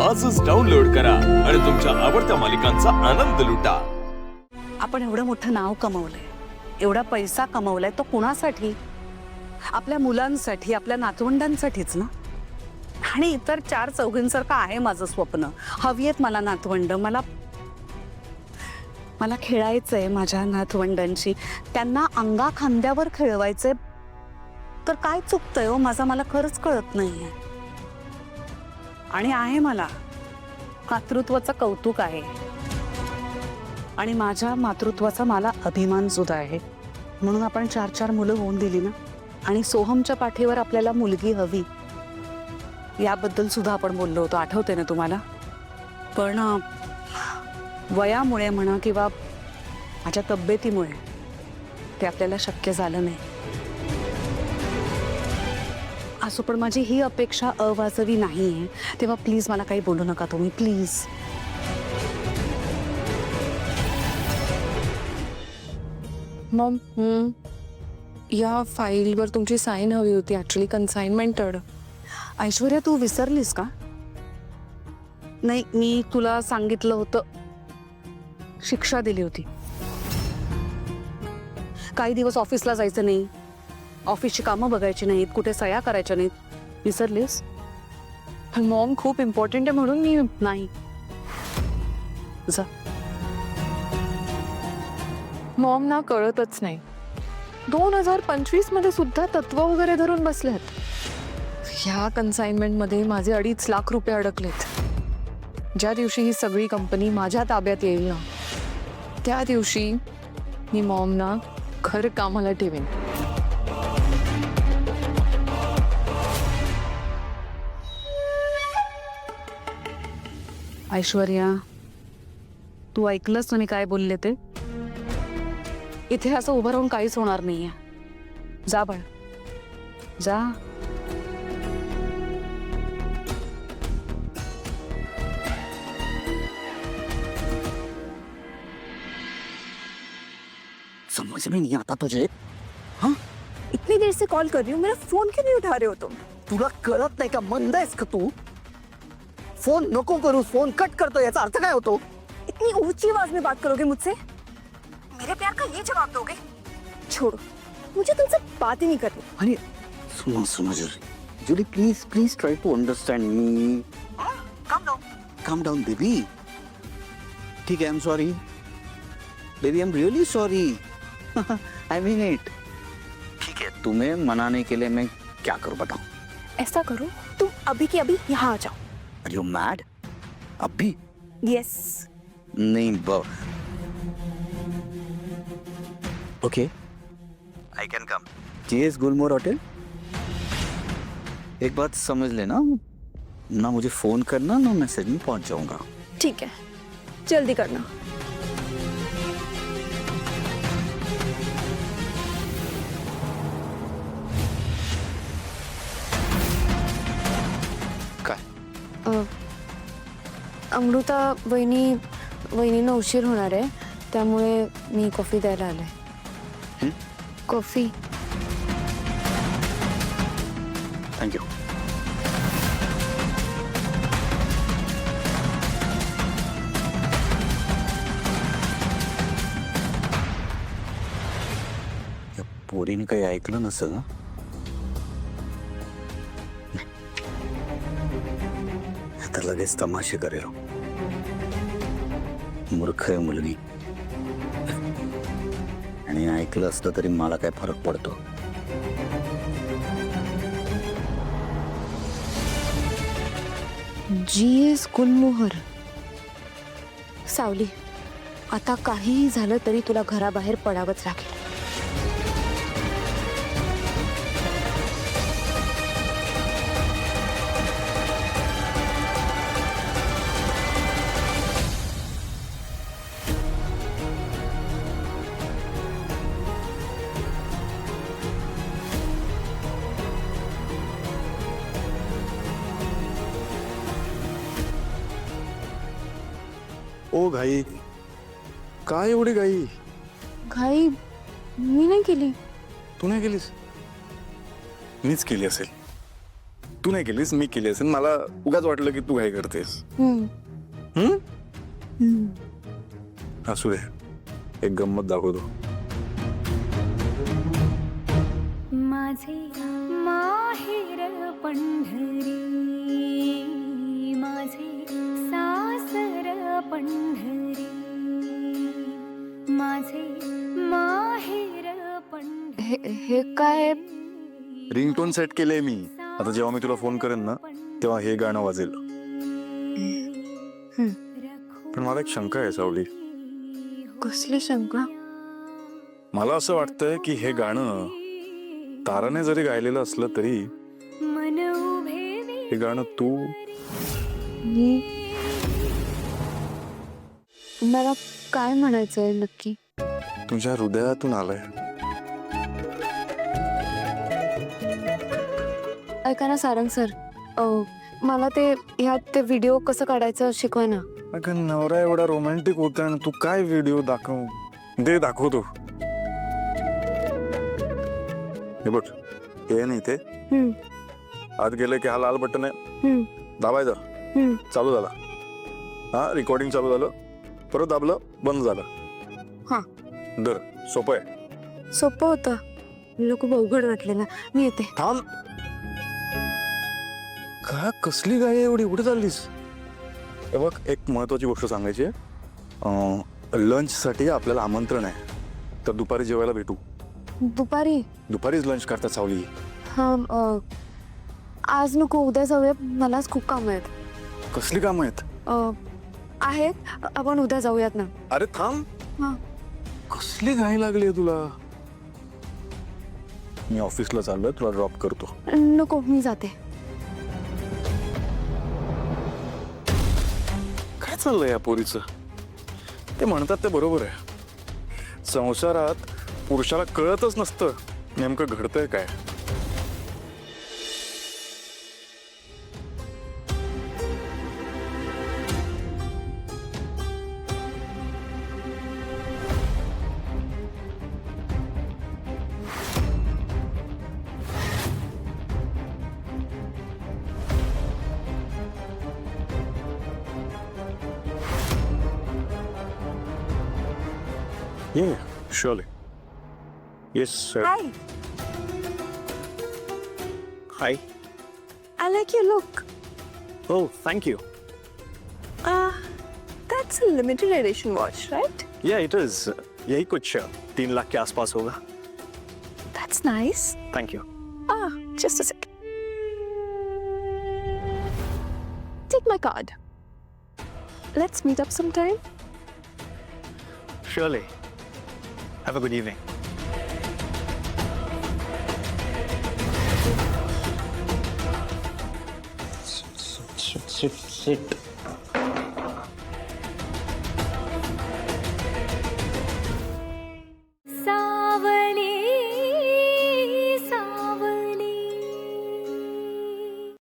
आजच डाउनलोड करा आणि तुमच्या आवडत्या मालिकांचा आनंद लुटा। आपण एवढं मोठं नाव कमवलंय, एवढा पैसा कमवलाय, तो कुणासाठी? आपल्या मुलांसाठी, आपल्या नातवंडांसाठीच ना। आणि इतर 4 चौघींसारखं आहे माझं स्वप्न। हवी आहेत मला नातवंड, मला खेळायचंय माझ्या नातवंडांशी, त्यांना अंगा खांद्यावर खेळवायचंय। तर काय चुकतंय हो माझं, मला खरंच कळत नाहीये। आणि आहे मला मातृत्वाचं कौतुक आहे आणि माझ्या मातृत्वाचा मला अभिमान सुद्धा आहे। म्हणून आपण 4 मुलं होऊन दिली ना। आणि सोहमच्या पाठीवर आपल्याला मुलगी हवी याबद्दल सुद्धा आपण बोललो होतो, आठवते ना तुम्हाला? पण वयामुळे म्हणा किंवा माझ्या तब्येतीमुळे ते आपल्याला शक्य झालं नाही। असो, पण माझी ही अपेक्षा अवाजवी नाहीये, तेव्हा प्लीज मला काही बोलू नका तुम्ही, प्लीज। मॉम, या फाईलवर तुमची साईन हवी होती, ॲक्च्युली कन्साइनमेंटेड। ऐश्वर्या, तू विसरलीस का? नाही, मी तुला सांगितलं होतं, शिक्षा दिली होती। काही दिवस ऑफिसला जायचं नाही, ऑफिसची कामं बघायची नाहीत, कुठे सह्या करायच्या नाहीत, विसरलीस? पण मॉम, खूप इम्पॉर्टंट आहे म्हणून मी नाही, जा। मॉम ना कळतच नाही, 2025 मध्ये सुद्धा तत्व वगैरे धरून बसलेत। ह्या कन्साइनमेंटमध्ये माझे 2.5 लाख रुपये अडकलेत। ज्या दिवशी ही सगळी कंपनी माझ्या ताब्यात येईल ना, त्या दिवशी मी मॉम ना घर कामाला ठेवेन। ऐश्वर्या, तू ऐकलंस ना मी काय बोलले ते? इथे असं उभं राहून काहीच होणार नाहीये, जा बाळ, जा। समझ में नहीं आता तुझे? हाँ, इतनी देर से कॉल कर रही हूँ, मेरा फोन क्यों नहीं उठा रहे हो तुम? तुला कळत नाही का? मंद आहेस का तू? फोन नको करू, फोन कट करतो, याचा अर्थ काय होतो? इतनी ऊंची आवाज में बात करोगे मुझसे? मेरे प्यार का ये जवाब दोगे? छोड़ो, मुझे तुमसे बात ही नहीं करनी। आणि सुनो सुनो Julie, please please try to understand me. Calm down baby. ठीक है, I am sorry baby, I am really sorry, I mean it. ठीक है, तुम्हें मनाने के लिए मैं क्या करूं बताओ? ऐसा करो, तुम अभी के अभी यहाँ आ जाओ। आर यू मैड? अभी? यस। नहीं okay, I can come. GS Gulmohar hotel. एक बात समझ लेना, ना मुझे फोन करना ना मैसेज में पहुंच जाऊंगा। ठीक है, जल्दी करना। काय? अमृता वहिनीनं उशीर होणार आहे, त्यामुळे मी कॉफी द्यायला आले। कॉफी। Thank you. या पोरीने काही ऐकलं नसेल ना? आता लगेच तमाशे करेल। मूर्ख आहे मुलगी, आणि ऐकलं असतं तरी मला काय फरक पडतो? जीएस गुलमोहर। सावली, आता काहीही झालं तरी तुला घराबाहेर पडावंच लागेल। ओ घाई, काय एवढी घाई? घाई मी नाही केली। तू नाही केलीस? मीच केली असेल। तू नाही केलीस, मी केली असेल. मला उगाच वाटलं की तू काय करतेस. असू दे, एक गंमत दाखवतो. माझे माहेर पंढरी, माझे सासर पंढरी, माझे माहेर पंढरी. हे काय? रिंगटोन सेट केले मी. आता जेव्हा मी तुला फोन करेन ना तेव्हा हे गाणं वाजेल. पण मला एक शंका आहे सावली. कसली शंका? मला असं वाटतंय की हे गाणं ताराने जरी गायलेलं असलं तरी मन उभे हे गाणं तू मला काय म्हणायचंय नक्की? तुझ्या हृदयातून आलंय. ऐका ना सारंग सर, मला ते व्हिडिओ कसं काढायचं शिकवा ना. अगं नवरा एवढा रोमॅन्टिक होता आणि तू काय व्हिडिओ दाखवतो. हे बघ, हे नाही ते आत गेले की हा लाल बटन आहे, दाबायचं, चालू झाला. हा रेकॉर्डिंग चालू झालं, परत दाबलं, बंद झालं. हा. दर सोपं आहे. सोपं होतं. लोक अवघड वाटले ना. मी येते. थांब. का कसली गाय एवढी कुठे चाललीस? हे बघ, एक महत्वाची गोष्ट सांगायची आहे. लंचसाठी आपल्याला आमंत्रण आहे, तर दुपारी जेवायला भेटू. दुपारीच लंच करतात सावली. हा, आज नको, उद्या जाऊया. मलाच खूप काम आहेत. कसली कामं आहेत? आहेत, आपण उद्या जाऊयात ना. अरे थांब. हा. कसली घाई लागली तुला? मी ऑफिसला चाललोय, तुला ड्रॉप करतो. नको, मी जाते. काय चाललंय या पोरीचं? ते म्हणतात ते बरोबर आहे. संसारात पुरुषाला कळतच नसतं नेमकं घडतंय काय. Yeah, surely. Yes, sir. Hi. Hi. I like your look. Oh, thank you. That's a limited edition watch, right? Yeah, it is. यही कुछ 3 लाख के आसपास होगा. That's nice. Thank you. Just a second. Take my card. Let's meet up sometime. Surely. Have a good evening. Sit.